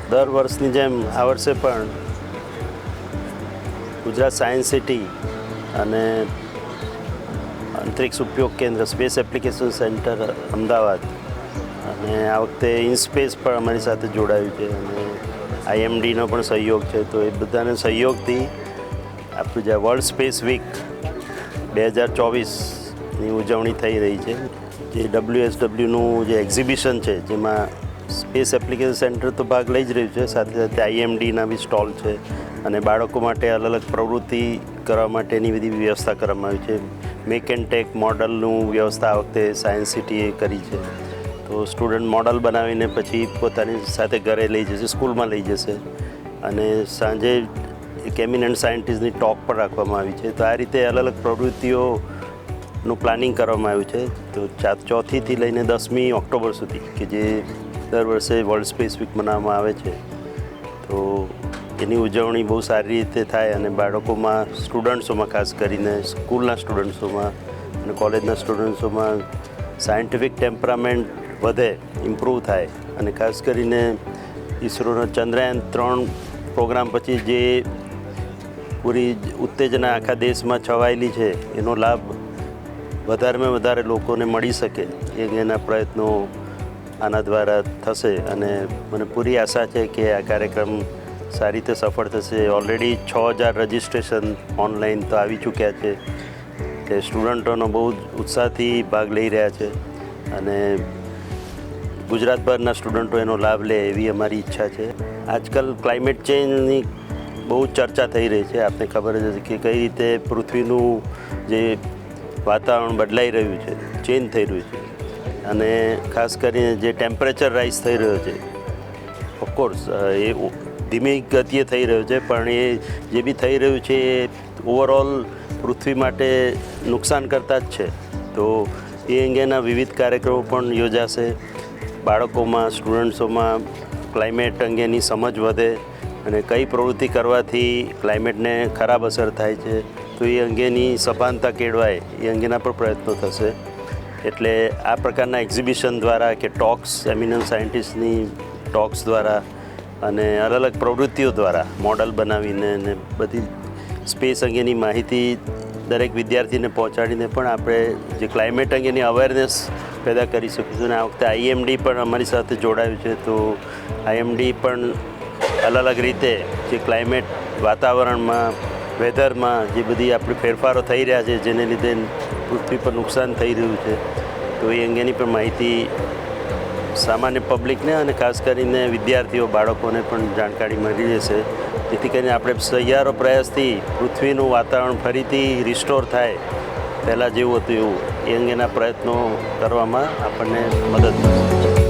દર વર્ષની જેમ આ વર્ષે પણ ગુજરાત સાયન્સ સિટી અને અંતરિક્ષ ઉપયોગ કેન્દ્ર સ્પેસ એપ્લિકેશન સેન્ટર અમદાવાદ અને આ વખતે ઇનસ્પેસ પણ અમારી સાથે જોડાયું છે અને IMDનો પણ સહયોગ છે. તો એ બધાને સહયોગથી આપણું જે વર્લ્ડ સ્પેસ વીક 2024ની ઉજવણી થઈ રહી છે. જે WSWનું જે એક્ઝિબિશન છે જેમાં સ્પેસ એપ્લિકેશન સેન્ટર તો ભાગ લઈ જ રહ્યું છે, સાથે સાથે IMDના બી સ્ટોલ છે અને બાળકો માટે અલગ અલગ પ્રવૃત્તિ કરવા માટેની બધી વ્યવસ્થા કરવામાં આવી છે. મેક એન્ડ ટેક મોડલનું વ્યવસ્થા આ વખતે સાયન્સ સિટીએ કરી છે. તો સ્ટુડન્ટ મોડલ બનાવીને પછી પોતાની સાથે ઘરે લઈ જશે, સ્કૂલમાં લઈ જશે અને સાંજે એક એમિનન્ટ સાયન્ટિસ્ટની ટોક પણ રાખવામાં આવી છે. તો આ રીતે અલગ અલગ પ્રવૃત્તિઓનું પ્લાનિંગ કરવામાં આવ્યું છે. તો 4થી લઈને 10મી ઓક્ટોબર સુધી કે જે દર વર્ષે વર્લ્ડ સ્પેસ વીક મનાવવામાં આવે છે, તો એની ઉજવણી બહુ સારી રીતે થાય અને બાળકોમાં, સ્ટુડન્ટ્સોમાં, ખાસ કરીને સ્કૂલના સ્ટુડન્ટ્સોમાં અને કોલેજના સ્ટુડન્ટ્સોમાં સાયન્ટિફિક ટેમ્પરામેન્ટ વધે, ઇમ્પ્રૂવ થાય અને ખાસ કરીને ઈસરોનો ચંદ્રયાન-3 પ્રોગ્રામ પછી જે પૂરી ઉત્તેજના આખા દેશમાં છવાયેલી છે એનો લાભ વધારેમાં વધારે લોકોને મળી શકે એના પ્રયત્નો આના દ્વારા થશે અને મને પૂરી આશા છે કે આ કાર્યક્રમ સારી રીતે સફળ થશે. ઓલરેડી 6000 રજિસ્ટ્રેશન ઓનલાઈન તો આવી ચૂક્યા છે એટલે સ્ટુડન્ટોનો બહુ જ ઉત્સાહથી ભાગ લઈ રહ્યા છે અને ગુજરાતભરના સ્ટુડન્ટો એનો લાભ લે એવી અમારી ઈચ્છા છે. આજકાલ ક્લાઇમેટ ચેન્જની બહુ ચર્ચા થઈ રહી છે. આપને ખબર જ હશે કે કઈ રીતે પૃથ્વીનું જે વાતાવરણ બદલાઈ રહ્યું છે, ચેન્જ થઈ રહ્યું છે અને ખાસ કરીને જે ટેમ્પરેચર રાઇઝ થઈ રહ્યો છે, ઓફકોર્સ એ ધીમી ગતિએ થઈ રહ્યો છે, પણ એ જે બી થઈ રહ્યું છે એ ઓવરઓલ પૃથ્વી માટે નુકસાન કરતા જ છે. તો એ અંગેના વિવિધ કાર્યક્રમો પણ યોજાશે. બાળકોમાં, સ્ટુડન્ટ્સોમાં ક્લાઇમેટ અંગેની સમજ વધે અને કઈ પ્રવૃત્તિ કરવાથી ક્લાઇમેટને ખરાબ અસર થાય છે તો એ અંગેની સભાનતા કેળવાય એ અંગેના પણ પ્રયત્નો થશે. એટલે આ પ્રકારના એક્ઝિબિશન દ્વારા કે ટોક્સ, એમિનન્ટ સાયન્ટિસ્ટની ટોક્સ દ્વારા અને અલગ અલગ પ્રવૃત્તિઓ દ્વારા મોડલ બનાવીને અને બધી સ્પેસ અંગેની માહિતી દરેક વિદ્યાર્થીને પહોંચાડીને પણ આપણે જે ક્લાઇમેટ અંગેની અવેરનેસ પેદા કરી શકીશું. અને આ વખતે IMD પણ અમારી સાથે જોડાયું છે. તો IMD પણ અલગ અલગ રીતે જે ક્લાઇમેટ, વાતાવરણમાં, વેધરમાં જે બધી આપણી ફેરફારો થઈ રહ્યા છે જેને લીધે પૃથ્વી પર નુકસાન થઈ રહ્યું છે, તો એ અંગેની પણ માહિતી સામાન્ય પબ્લિકને અને ખાસ કરીને વિદ્યાર્થીઓ, બાળકોને પણ જાણકારી મળી રહેશે, જેથી કરીને આપણે સહિયારો પ્રયાસથી પૃથ્વીનું વાતાવરણ ફરીથી રિસ્ટોર થાય પહેલાં જેવું હતું એવું એ અંગેના પ્રયત્નો કરવામાં આપણને મદદ મળશે.